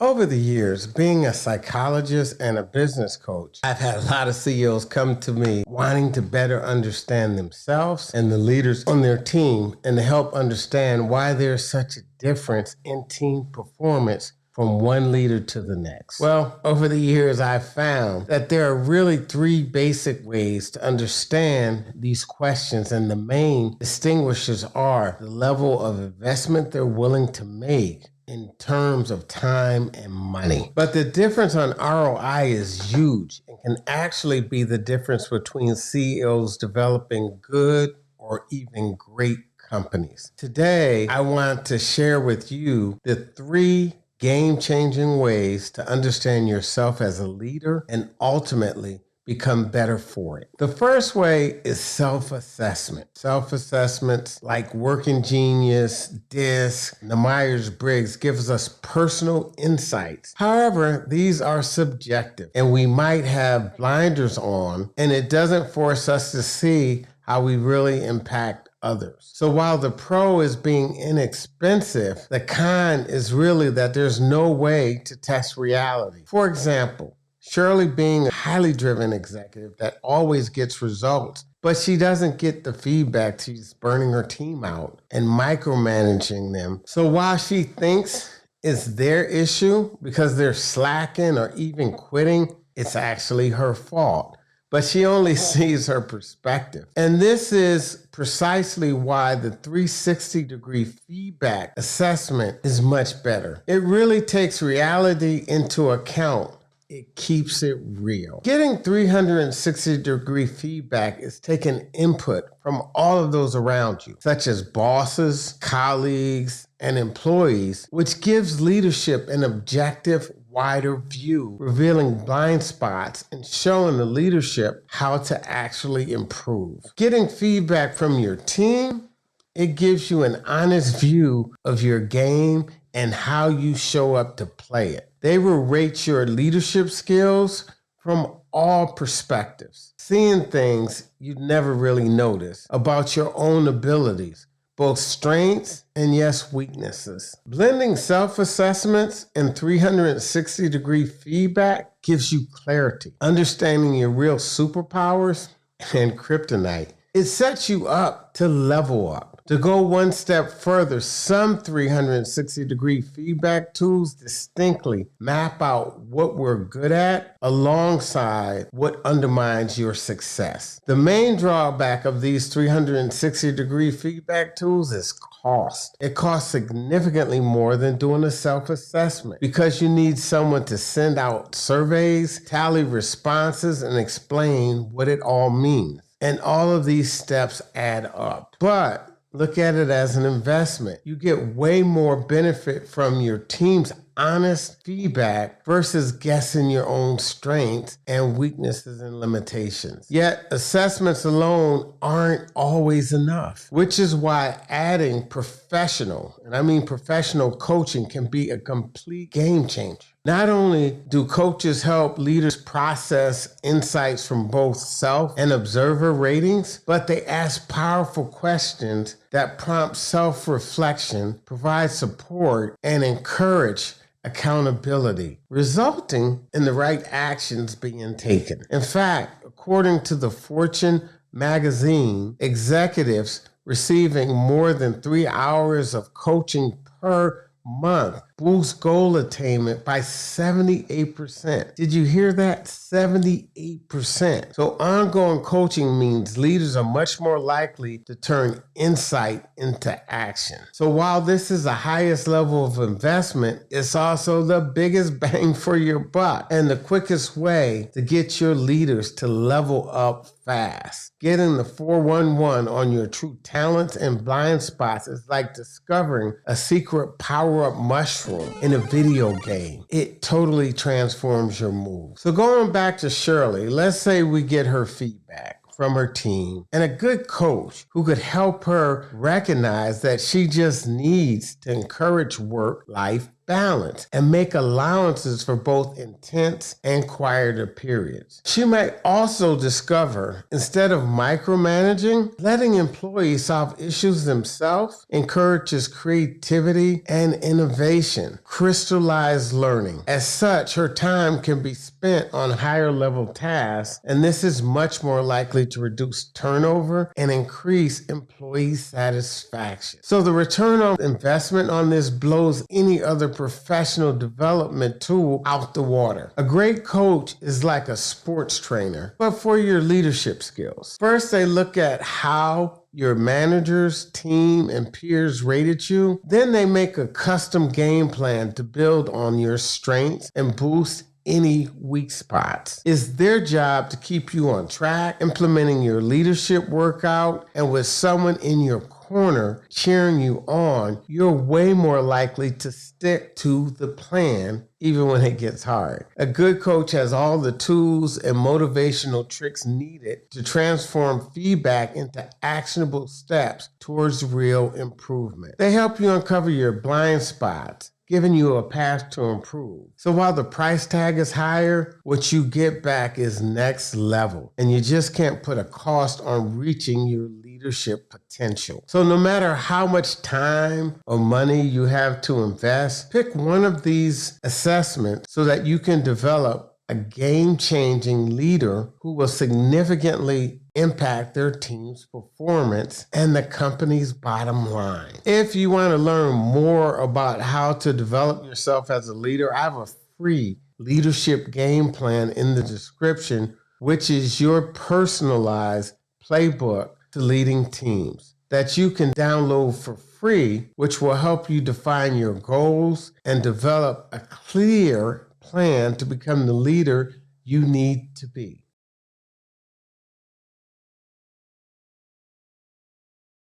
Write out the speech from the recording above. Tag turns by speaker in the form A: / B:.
A: Over the years, being a psychologist and a business coach, I've had a lot of CEOs come to me wanting to better understand themselves and the leaders on their team and to help understand why there's such a difference in team performance from one leader to the next. Well, over the years, I've found that there are really three basic ways to understand these questions, and the main distinguishers are the level of investment they're willing to make in terms of time and money. But the difference on ROI is huge and can actually be the difference between CEOs developing good or even great companies. Today, I want to share with you the three game-changing ways to understand yourself as a leader and ultimately become better for it. The first way is self-assessment. Self-assessments like Working Genius, DISC, the Myers-Briggs gives us personal insights. However, these are subjective and we might have blinders on, and it doesn't force us to see how we really impact others. So while the pro is being inexpensive, the con is really that there's no way to test reality. For example, Shirley being a highly driven executive that always gets results, but she doesn't get the feedback. She's burning her team out and micromanaging them. So while she thinks it's their issue because they're slacking or even quitting, it's actually her fault. But she only sees her perspective. And this is precisely why the 360-degree feedback assessment is much better. It really takes reality into account. It keeps it real. Getting 360-degree feedback is taking input from all of those around you, such as bosses, colleagues, and employees, which gives leadership an objective, wider view, revealing blind spots and showing the leadership how to actually improve. Getting feedback from your team, it gives you an honest view of your game and how you show up to play it. They will rate your leadership skills from all perspectives, seeing things you'd never really notice about your own abilities, both strengths and yes, weaknesses. Blending self-assessments and 360-degree feedback gives you clarity, understanding your real superpowers and kryptonite. It sets you up to level up. To go one step further, some 360-degree feedback tools distinctly map out what we're good at alongside what undermines your success. The main drawback of these 360-degree feedback tools is cost. It costs significantly more than doing a self-assessment because you need someone to send out surveys, tally responses, and explain what it all means. And all of these steps add up. But look at it as an investment. You get way more benefit from your team's honest feedback versus guessing your own strengths and weaknesses and limitations. Yet assessments alone aren't always enough, which is why adding professional, and I mean professional coaching, can be a complete game changer. Not only do coaches help leaders process insights from both self and observer ratings, but they ask powerful questions that prompt self-reflection, provide support, and encourage accountability, resulting in the right actions being taken. In fact, according to the Fortune magazine, executives receiving more than 3 hours of coaching per month boosts goal attainment by 78%. Did you hear that? 78%. So ongoing coaching means leaders are much more likely to turn insight into action. So while this is the highest level of investment, it's also the biggest bang for your buck and the quickest way to get your leaders to level up fast. Getting the 411 on your true talents and blind spots is like discovering a secret power-up mushroom in a video game. It totally transforms your move. So going back to Shirley, let's say we get her feedback from her team and a good coach who could help her recognize that she just needs to encourage work-life balance and make allowances for both intense and quieter periods. She might also discover, instead of micromanaging, letting employees solve issues themselves encourages creativity and innovation, crystallized learning. As such, her time can be spent on higher level tasks, and this is much more likely to reduce turnover and increase employee satisfaction. So the return on investment on this blows any other professional development tool out the water. A great coach is like a sports trainer, but for your leadership skills. First, they look at how your managers, team, and peers rated you. Then they make a custom game plan to build on your strengths and boost any weak spots. It's their job to keep you on track, implementing your leadership workout, and with someone in your corner cheering you on, you're way more likely to stick to the plan even when it gets hard. A good coach has all the tools and motivational tricks needed to transform feedback into actionable steps towards real improvement. They help you uncover your blind spots, giving you a path to improve. So while the price tag is higher, what you get back is next level, and you just can't put a cost on reaching your leadership potential. So no matter how much time or money you have to invest, pick one of these assessments so that you can develop a game-changing leader who will significantly impact their team's performance and the company's bottom line. If you want to learn more about how to develop yourself as a leader, I have a free leadership game plan in the description, which is your personalized playbook to leading teams that you can download for free, which will help you define your goals and develop a clear plan to become the leader you need to be.